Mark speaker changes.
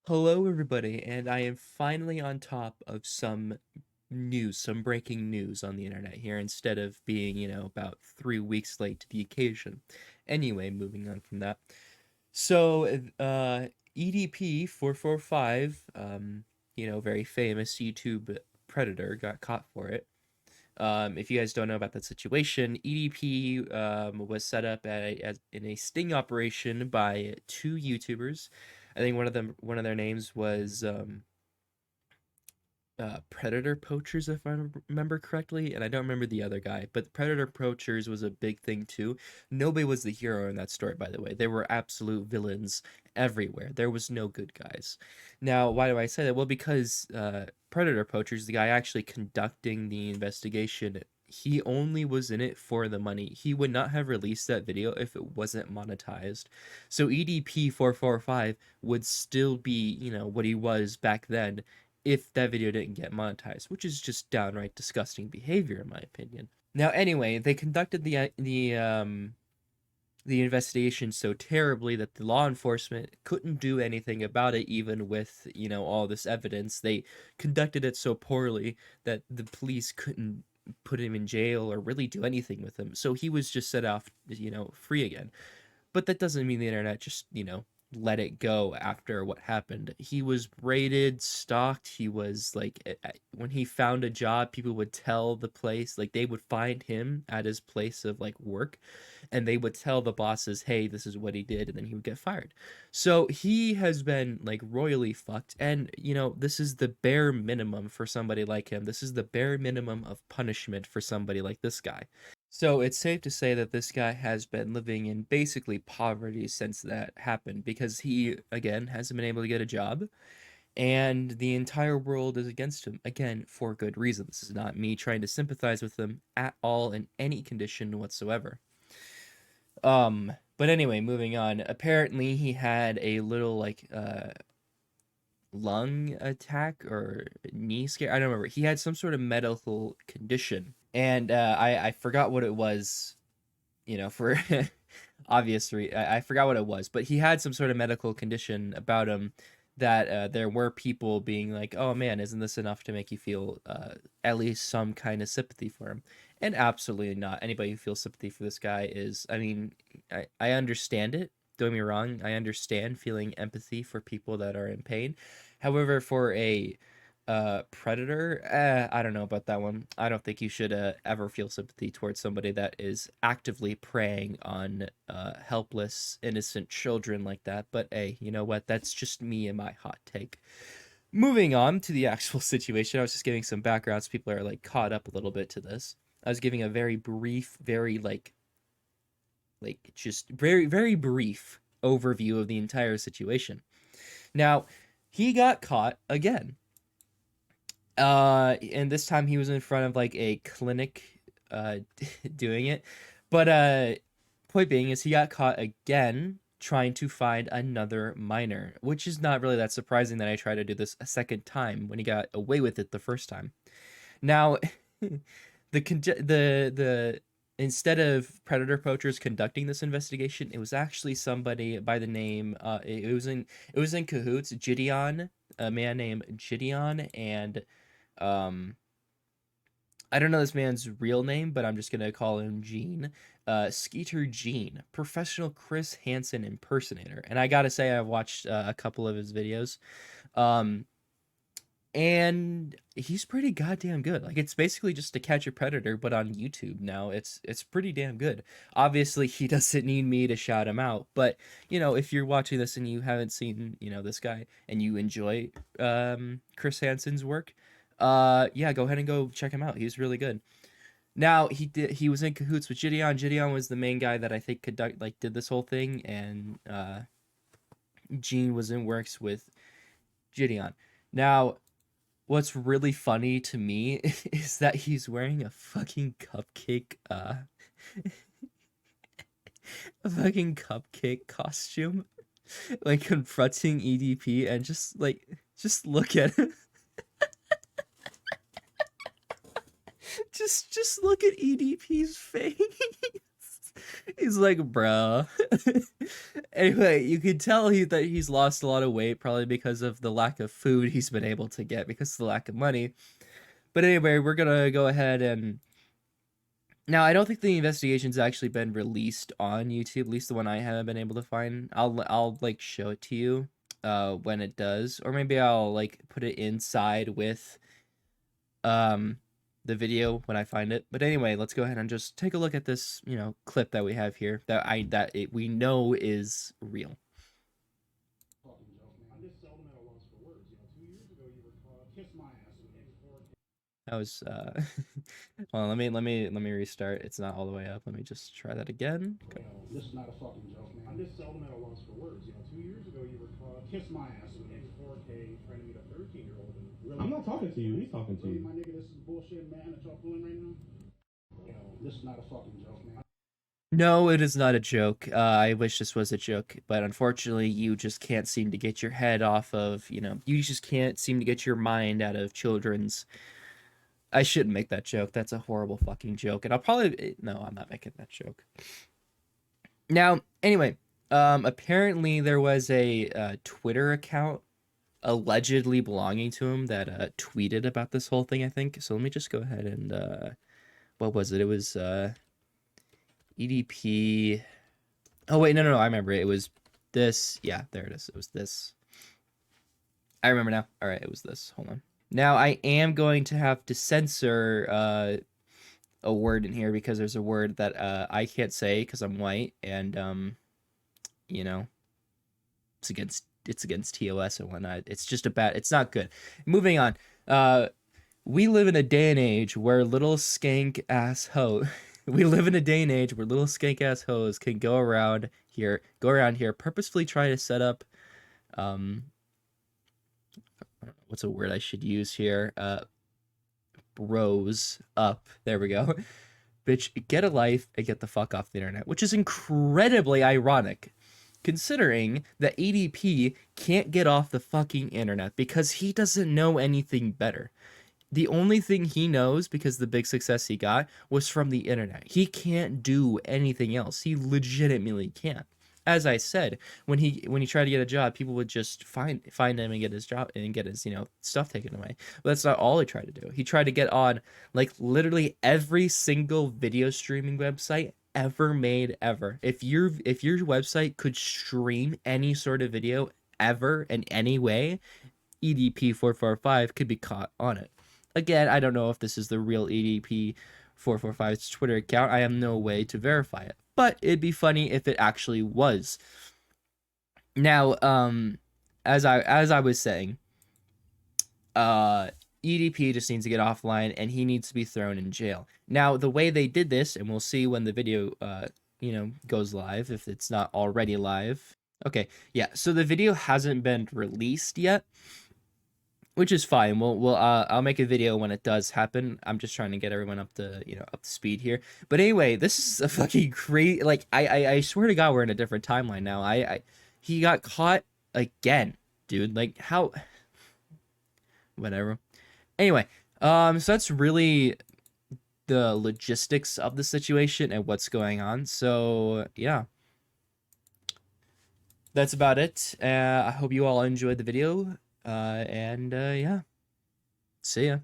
Speaker 1: Hello, everybody, and I am finally on top of some news, some breaking news on the internet here, instead of being, about 3 weeks late to the occasion. Anyway, moving on from that. So, EDP 445, very famous YouTube predator, got caught for it. If you guys don't know about that situation, EDP was set up in a sting operation by two YouTubers. I think one of their names was Predator Poachers, if I remember correctly, and I don't remember the other guy. But Predator Poachers was a big thing too. Nobody was the hero in that story, by the way. There were absolute villains everywhere. There was no good guys. Now, why do I say that? Well, because Predator Poachers, the guy actually conducting the investigation, he only was in it for the money. He would not have released that video if it wasn't monetized. So EDP 445 would still be, what he was back then if that video didn't get monetized, which is just downright disgusting behavior in my opinion. Now, anyway, they conducted the investigation so terribly that the law enforcement couldn't do anything about it, even with all this evidence. They conducted it so poorly that the police couldn't put him in jail or really do anything with him. So he was just set off, free again. But that doesn't mean the internet just, let it go after what happened. He was raided, stalked. He was like, when he found a job, people would tell the place, like, they would find him at his place of like work, and they would tell the bosses, hey, this is what he did, and then he would get fired. So he has been like royally fucked. And, this is the bare minimum for somebody like him. This is the bare minimum of punishment for somebody like this guy. So it's safe to say that this guy has been living in basically poverty since that happened because he, again, hasn't been able to get a job and the entire world is against him, again, for good reason. This is not me trying to sympathize with him at all in any condition whatsoever. But anyway, moving on. Apparently, he had a little, like, lung attack or knee scare. I don't remember. He had some sort of medical condition. And I forgot what it was, for I forgot what it was, but he had some sort of medical condition about him that there were people being like, "Oh man, isn't this enough to make you feel at least some kind of sympathy for him?" And absolutely not. Anybody who feels sympathy for this guy is, I mean, I understand it. Don't get me wrong. I understand feeling empathy for people that are in pain. However, for a predator, I don't know about that one. I don't think you should ever feel sympathy towards somebody that is actively preying on helpless innocent children like that. But hey, you know what, that's just me and my hot take. Moving on to the actual situation, I was just giving some backgrounds. People are like caught up a little bit to this. I was giving a very brief, very just very very brief overview of the entire situation. Now, he got caught again, and this time he was in front of like a clinic doing it. But point being is he got caught again trying to find another minor, which is not really that surprising that I tried to do this a second time when he got away with it the first time. Now, the instead of predator poachers conducting this investigation, it was actually somebody by the name it was in cahoots, Gideon, a man named Gideon, and um I don't know this man's real name, but I'm just gonna call him Gene. Skeeter Gene, professional Chris Hansen impersonator, and I gotta say I've watched a couple of his videos, um, and he's pretty goddamn good. Like, it's basically just To Catch a Predator, but on YouTube now. It's pretty damn good. Obviously, he doesn't need me to shout him out, but if you're watching this and you haven't seen this guy and you enjoy Chris Hansen's work, yeah, go ahead and go check him out. He's really good. Now he was in cahoots with Gideon. Gideon was the main guy that I think did this whole thing, and Gene was in works with Gideon. Now, what's really funny to me is that he's wearing a fucking cupcake a fucking cupcake costume, like confronting EDP, and just look at him. Just look at EDP's face. He's like, bro. Anyway, you can tell that he's lost a lot of weight, probably because of the lack of food he's been able to get because of the lack of money. But anyway, we're gonna go ahead and now I don't think the investigation's actually been released on YouTube, at least the one I haven't been able to find. I'll like show it to you when it does, or maybe I'll like put it inside with the video when I find it. But anyway, let's go ahead and just take a look at this, clip that we have here we know is real. That was well, let me restart. It's not all the way up. Let me just try that again. Okay.
Speaker 2: This is not a fucking joke, man. I'm just seldom at a loss for words. 2 years ago you were caught kiss my ass in 4K trying to meet a 13-year-old. And really,
Speaker 3: I'm not talking to you. He's talking to
Speaker 2: really,
Speaker 3: you.
Speaker 2: my nigga, this is bullshit, man. That y'all pulling right now. This is not a fucking joke, man.
Speaker 1: No, it is not a joke. I wish this was a joke, but unfortunately, you just can't seem to get your head off of, you just can't seem to get your mind out of children's. I shouldn't make that joke. That's a horrible fucking joke. And I'll probably, no, I'm not making that joke. Now, anyway, apparently there was a Twitter account allegedly belonging to him that tweeted about this whole thing, I think. So let me just go ahead and, what was it? It was, EDP. Oh, wait, no, I remember it. It was this. Yeah, there it is. It was this. I remember now. All right, it was this. Hold on. Now, I am going to have to censor a word in here because there's a word that I can't say because I'm white, and it's against TOS and whatnot. It's just it's not good. Moving on. We live in a day and age where little skank ass hoe. We live in a day and age where little skank ass hoes can go around here, purposefully try to set up what's a word I should use here? Bros up. There we go. Bitch, get a life and get the fuck off the internet, which is incredibly ironic considering that ADP can't get off the fucking internet because he doesn't know anything better. The only thing he knows, because the big success he got, was from the internet. He can't do anything else. He legitimately can't. As I said, when he tried to get a job, people would just find him and get his job and get his stuff taken away. But that's not all he tried to do. He tried to get on like literally every single video streaming website ever made ever. If your website could stream any sort of video ever in any way, EDP445 could be caught on it. Again, I don't know if this is the real EDP445's Twitter account. I have no way to verify it, but it'd be funny if it actually was. Now, as I was saying, EDP just needs to get offline and he needs to be thrown in jail. Now, the way they did this, and we'll see when the video, goes live, if it's not already live. Okay, yeah, so the video hasn't been released yet, which is fine. I'll make a video when it does happen. I'm just trying to get everyone up to speed here. But anyway, this is a fucking crazy. Like I swear to God, we're in a different timeline now. He got caught again, dude. Like how? Whatever. Anyway, so that's really the logistics of the situation and what's going on. So yeah, that's about it. I hope you all enjoyed the video. And yeah, see ya.